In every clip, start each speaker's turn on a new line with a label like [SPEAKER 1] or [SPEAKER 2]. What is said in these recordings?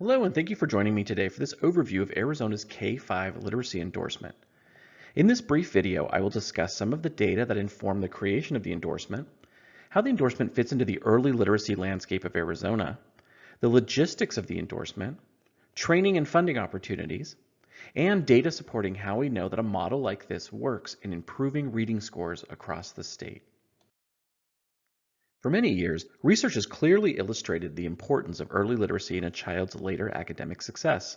[SPEAKER 1] Hello, and thank you for joining me today for this overview of Arizona's K-5 literacy endorsement. In this brief video, I will discuss some of the data that inform the creation of the endorsement, how the endorsement fits into the early literacy landscape of Arizona, the logistics of the endorsement, training and funding opportunities, and data supporting how we know that a model like this works in improving reading scores across the state. For many years, research has clearly illustrated the importance of early literacy in a child's later academic success.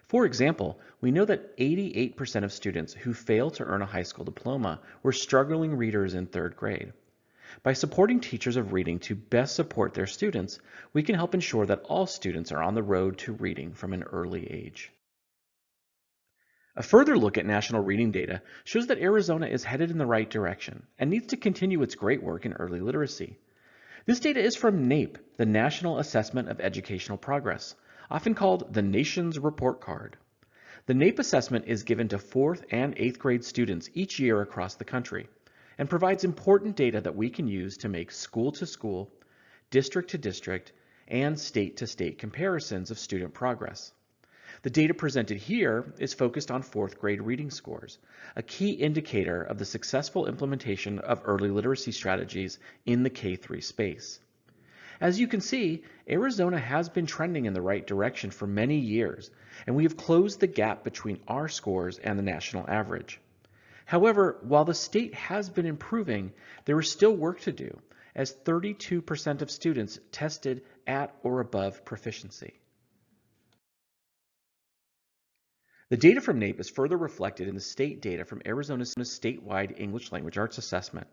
[SPEAKER 1] For example, we know that 88% of students who fail to earn a high school diploma were struggling readers in third grade. By supporting teachers of reading to best support their students, we can help ensure that all students are on the road to reading from an early age. A further look at national reading data shows that Arizona is headed in the right direction and needs to continue its great work in early literacy. This data is from NAEP, the National Assessment of Educational Progress, often called the nation's report card. The NAEP assessment is given to 4th and 8th grade students each year across the country and provides important data that we can use to make school-to-school, district-to-district, and state-to-state comparisons of student progress. The data presented here is focused on 4th grade reading scores, a key indicator of the successful implementation of early literacy strategies in the K-3 space. As you can see, Arizona has been trending in the right direction for many years, and we have closed the gap between our scores and the national average. However, while the state has been improving, there is still work to do, as 32% of students tested at or above proficiency. The data from NAEP is further reflected in the state data from Arizona's statewide English Language Arts Assessment.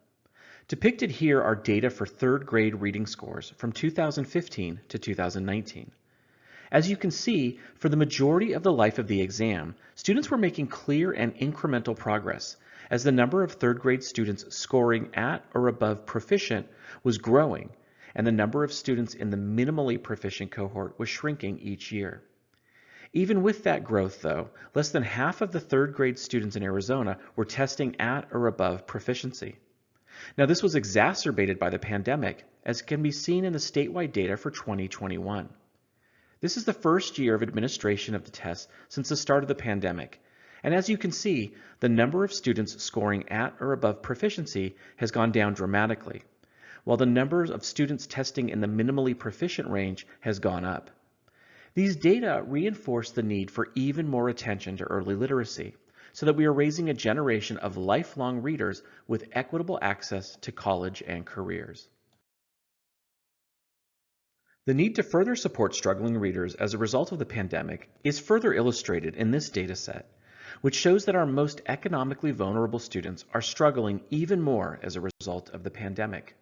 [SPEAKER 1] Depicted here are data for third grade reading scores from 2015 to 2019. As you can see, for the majority of the life of the exam, students were making clear and incremental progress, as the number of third grade students scoring at or above proficient was growing, and the number of students in the minimally proficient cohort was shrinking each year. Even with that growth, though, less than half of the third grade students in Arizona were testing at or above proficiency. Now, this was exacerbated by the pandemic, as can be seen in the statewide data for 2021. This is the first year of administration of the test since the start of the pandemic, and as you can see, the number of students scoring at or above proficiency has gone down dramatically, while the number of students testing in the minimally proficient range has gone up. These data reinforce the need for even more attention to early literacy, so that we are raising a generation of lifelong readers with equitable access to college and careers. The need to further support struggling readers as a result of the pandemic is further illustrated in this data set, which shows that our most economically vulnerable students are struggling even more as a result of the pandemic.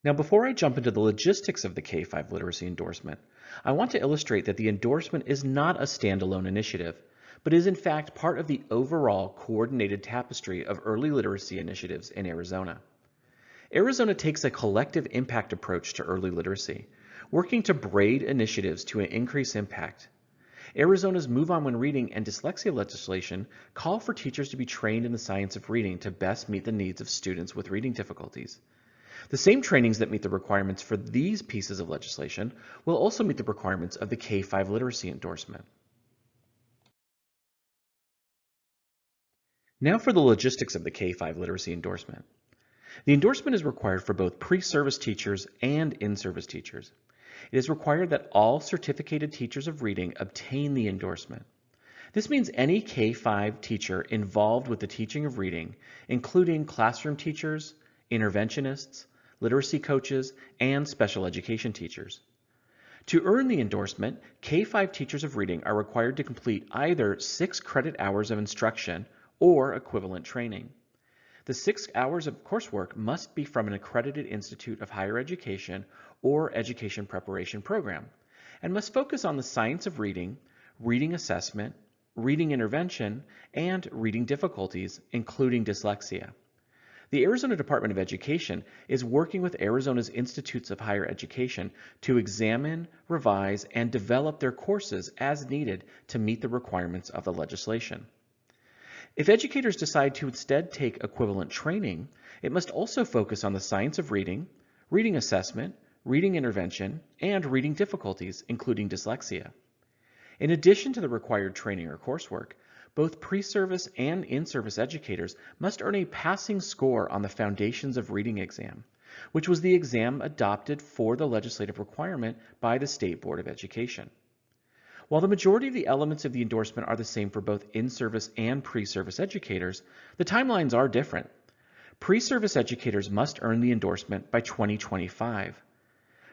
[SPEAKER 1] Now, before I jump into the logistics of the K-5 literacy endorsement, I want to illustrate that the endorsement is not a standalone initiative, but is in fact part of the overall coordinated tapestry of early literacy initiatives in Arizona. Arizona takes a collective impact approach to early literacy, working to braid initiatives to increase impact. Arizona's Move On When Reading and Dyslexia legislation call for teachers to be trained in the science of reading to best meet the needs of students with reading difficulties. The same trainings that meet the requirements for these pieces of legislation will also meet the requirements of the K-5 literacy endorsement. Now for the logistics of the K-5 literacy endorsement. The endorsement is required for both pre-service teachers and in-service teachers. It is required that all certificated teachers of reading obtain the endorsement. This means any K-5 teacher involved with the teaching of reading, including classroom teachers, interventionists, literacy coaches, and special education teachers. To earn the endorsement, K-5 teachers of reading are required to complete either 6 credit hours of instruction or equivalent training. The 6 hours of coursework must be from an accredited institute of higher education or education preparation program, and must focus on the science of reading, reading assessment, reading intervention, and reading difficulties, including dyslexia. The Arizona Department of Education is working with Arizona's Institutes of Higher Education to examine, revise, and develop their courses as needed to meet the requirements of the legislation. If educators decide to instead take equivalent training, it must also focus on the science of reading, reading assessment, reading intervention, and reading difficulties, including dyslexia. In addition to the required training or coursework, both pre-service and in-service educators must earn a passing score on the Foundations of Reading exam, which was the exam adopted for the legislative requirement by the State Board of Education. While the majority of the elements of the endorsement are the same for both in-service and pre-service educators, the timelines are different. Pre-service educators must earn the endorsement by 2025.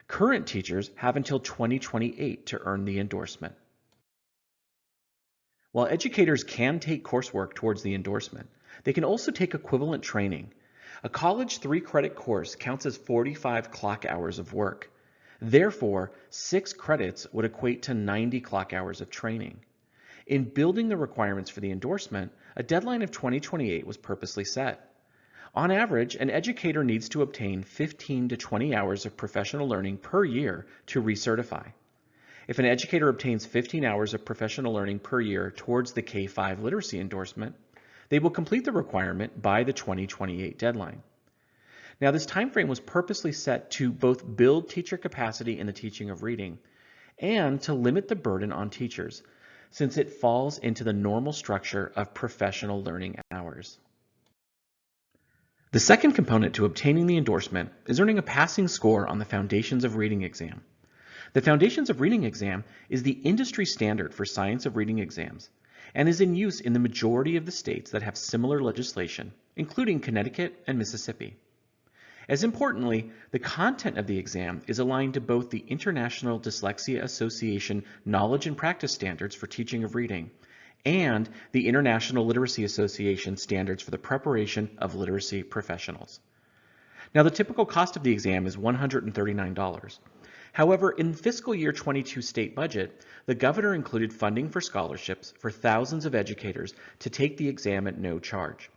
[SPEAKER 1] Current teachers have until 2028 to earn the endorsement. While educators can take coursework towards the endorsement, they can also take equivalent training. A college 3-credit course counts as 45 clock hours of work. Therefore, 6 credits would equate to 90 clock hours of training. In building the requirements for the endorsement, a deadline of 2028 was purposely set. On average, an educator needs to obtain 15 to 20 hours of professional learning per year to recertify. If an educator obtains 15 hours of professional learning per year towards the K-5 literacy endorsement, they will complete the requirement by the 2028 deadline. Now, this time frame was purposely set to both build teacher capacity in the teaching of reading and to limit the burden on teachers, since it falls into the normal structure of professional learning hours. The second component to obtaining the endorsement is earning a passing score on the Foundations of Reading exam. The Foundations of Reading exam is the industry standard for science of reading exams and is in use in the majority of the states that have similar legislation, including Connecticut and Mississippi. As importantly, the content of the exam is aligned to both the International Dyslexia Association Knowledge and Practice Standards for Teaching of Reading and the International Literacy Association Standards for the Preparation of Literacy Professionals. Now, the typical cost of the exam is $139. However, in fiscal year 22 state budget, the governor included funding for scholarships for thousands of educators to take the exam at no charge.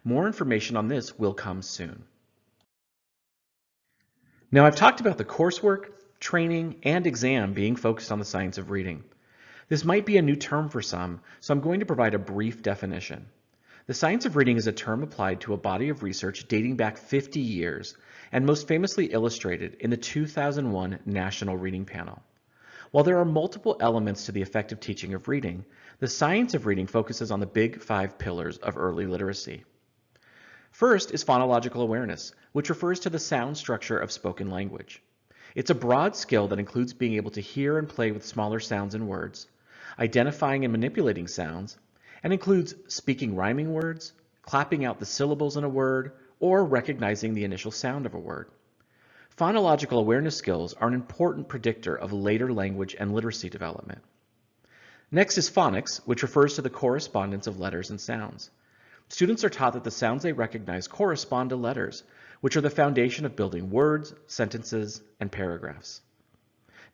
[SPEAKER 1] More information on this will come soon. Now, I've talked about the coursework, training, and exam being focused on the science of reading. This might be a new term for some, so I'm going to provide a brief definition. The science of reading is a term applied to a body of research dating back 50 years and most famously illustrated in the 2001 National Reading Panel. While there are multiple elements to the effective teaching of reading, the science of reading focuses on the big 5 pillars of early literacy. First is phonological awareness, which refers to the sound structure of spoken language. It's a broad skill that includes being able to hear and play with smaller sounds and words, identifying and manipulating sounds, and includes speaking rhyming words, clapping out the syllables in a word, or recognizing the initial sound of a word. Phonological awareness skills are an important predictor of later language and literacy development. Next is phonics, which refers to the correspondence of letters and sounds. Students are taught that the sounds they recognize correspond to letters, which are the foundation of building words, sentences, and paragraphs.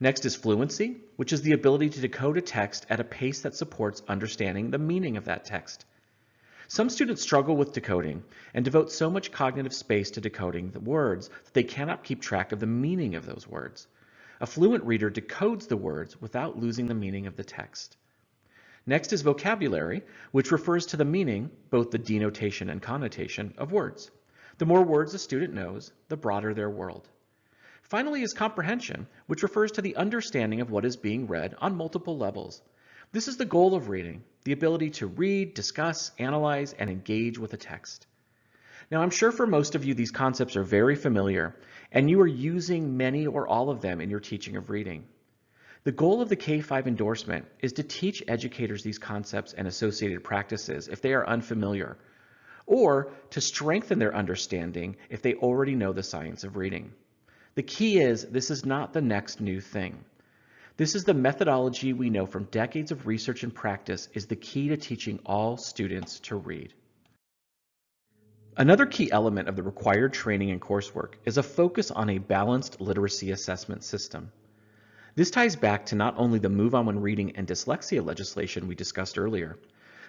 [SPEAKER 1] Next is fluency, which is the ability to decode a text at a pace that supports understanding the meaning of that text. Some students struggle with decoding and devote so much cognitive space to decoding the words that they cannot keep track of the meaning of those words. A fluent reader decodes the words without losing the meaning of the text. Next is vocabulary, which refers to the meaning, both the denotation and connotation, of words. The more words a student knows, the broader their world. Finally is comprehension, which refers to the understanding of what is being read on multiple levels. This is the goal of reading, the ability to read, discuss, analyze, and engage with a text. Now, I'm sure for most of you these concepts are very familiar, and you are using many or all of them in your teaching of reading. The goal of the K-5 endorsement is to teach educators these concepts and associated practices if they are unfamiliar, or to strengthen their understanding if they already know the science of reading. The key is this is not the next new thing. This is the methodology we know from decades of research and practice is the key to teaching all students to read. Another key element of the required training and coursework is a focus on a balanced literacy assessment system. This ties back to not only the Move On When Reading and Dyslexia legislation we discussed earlier,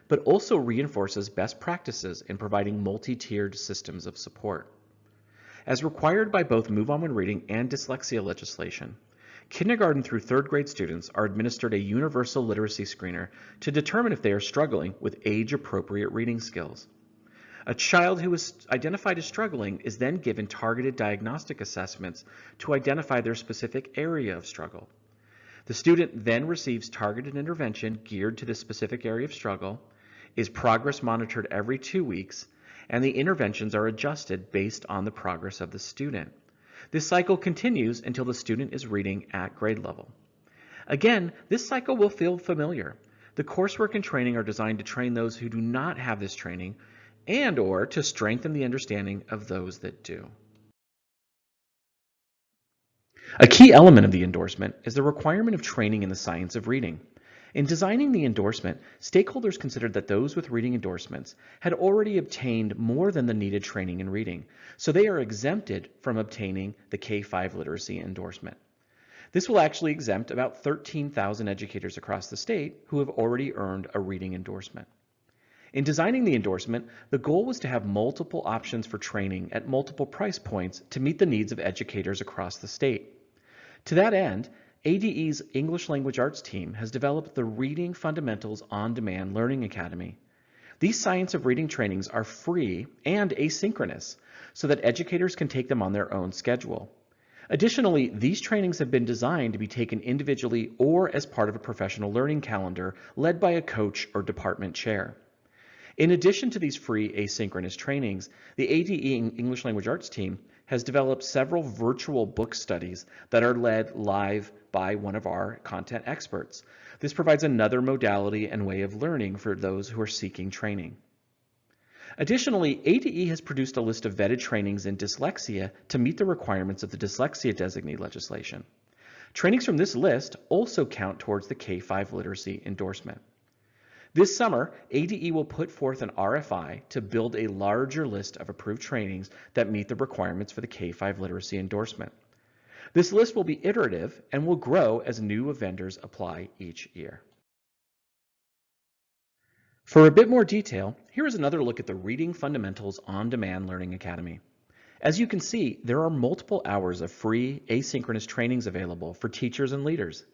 [SPEAKER 1] but also reinforces best practices in providing multi-tiered systems of support. As required by both Move On When Reading and Dyslexia legislation, kindergarten through 3rd grade students are administered a universal literacy screener to determine if they are struggling with age-appropriate reading skills. A child who is identified as struggling is then given targeted diagnostic assessments to identify their specific area of struggle. The student then receives targeted intervention geared to the specific area of struggle, is progress monitored every 2 weeks, and the interventions are adjusted based on the progress of the student. This cycle continues until the student is reading at grade level. Again, this cycle will feel familiar. The coursework and training are designed to train those who do not have this training and/or to strengthen the understanding of those that do. A key element of the endorsement is the requirement of training in the science of reading. In designing the endorsement, stakeholders considered that those with reading endorsements had already obtained more than the needed training in reading, so they are exempted from obtaining the K-5 literacy endorsement. This will actually exempt about 13,000 educators across the state who have already earned a reading endorsement. In designing the endorsement, the goal was to have multiple options for training at multiple price points to meet the needs of educators across the state. To that end, ADE's English Language Arts team has developed the Reading Fundamentals On-Demand Learning Academy. These science of reading trainings are free and asynchronous so that educators can take them on their own schedule. Additionally, these trainings have been designed to be taken individually or as part of a professional learning calendar led by a coach or department chair. In addition to these free asynchronous trainings, the ADE English Language Arts team has developed several virtual book studies that are led live by one of our content experts. This provides another modality and way of learning for those who are seeking training. Additionally, ADE has produced a list of vetted trainings in dyslexia to meet the requirements of the dyslexia designee legislation. Trainings from this list also count towards the K-5 literacy endorsement. This summer, ADE will put forth an RFI to build a larger list of approved trainings that meet the requirements for the K-5 literacy endorsement. This list will be iterative and will grow as new vendors apply each year. For a bit more detail, here is another look at the Reading Fundamentals On-Demand Learning Academy. As you can see, there are multiple hours of free asynchronous trainings available for teachers and leaders.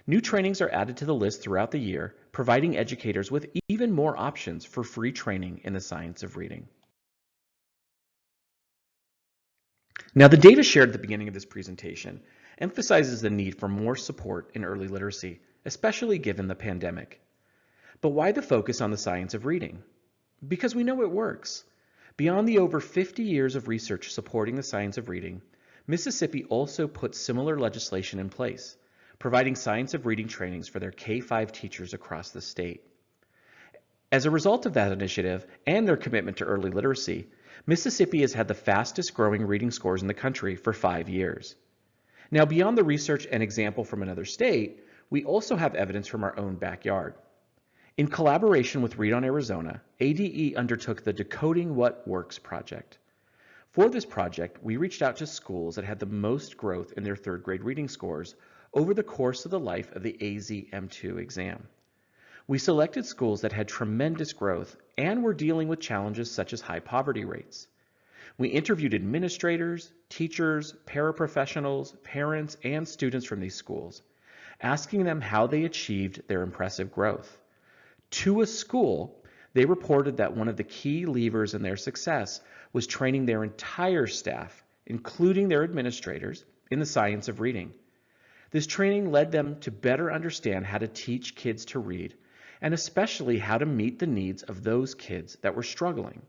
[SPEAKER 1] New trainings are added to the list throughout the year, providing educators with even more options for free training in the science of reading. Now, the data shared at the beginning of this presentation emphasizes the need for more support in early literacy, especially given the pandemic. But why the focus on the science of reading? Because we know it works. Beyond the over 50 years of research supporting the science of reading, Mississippi also put similar legislation in place, providing science of reading trainings for their K-5 teachers across the state. As a result of that initiative and their commitment to early literacy, Mississippi has had the fastest growing reading scores in the country for 5 years. Now, beyond the research and example from another state, we also have evidence from our own backyard. In collaboration with Read On Arizona, ADE undertook the Decoding What Works project. For this project, we reached out to schools that had the most growth in their 3rd grade reading scores over the course of the life of the AZ-M2 exam. We selected schools that had tremendous growth and were dealing with challenges such as high poverty rates. We interviewed administrators, teachers, paraprofessionals, parents, and students from these schools, asking them how they achieved their impressive growth. To a school, they reported that one of the key levers in their success was training their entire staff, including their administrators, in the science of reading. This training led them to better understand how to teach kids to read, and especially how to meet the needs of those kids that were struggling.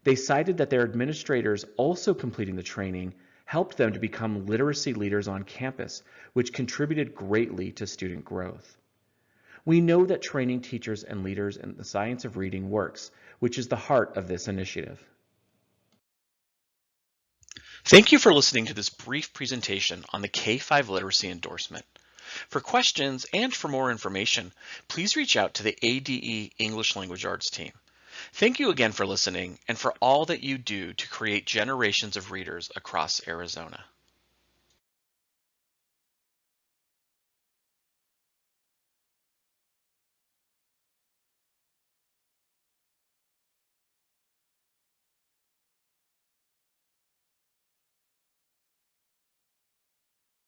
[SPEAKER 1] They cited that their administrators also completing the training helped them to become literacy leaders on campus, which contributed greatly to student growth. We know that training teachers and leaders in the science of reading works, which is the heart of this initiative. Thank you for listening to this brief presentation on the K-5 literacy endorsement. For questions and for more information, please reach out to the ADE English Language Arts team. Thank you again for listening and for all that you do to create generations of readers across Arizona.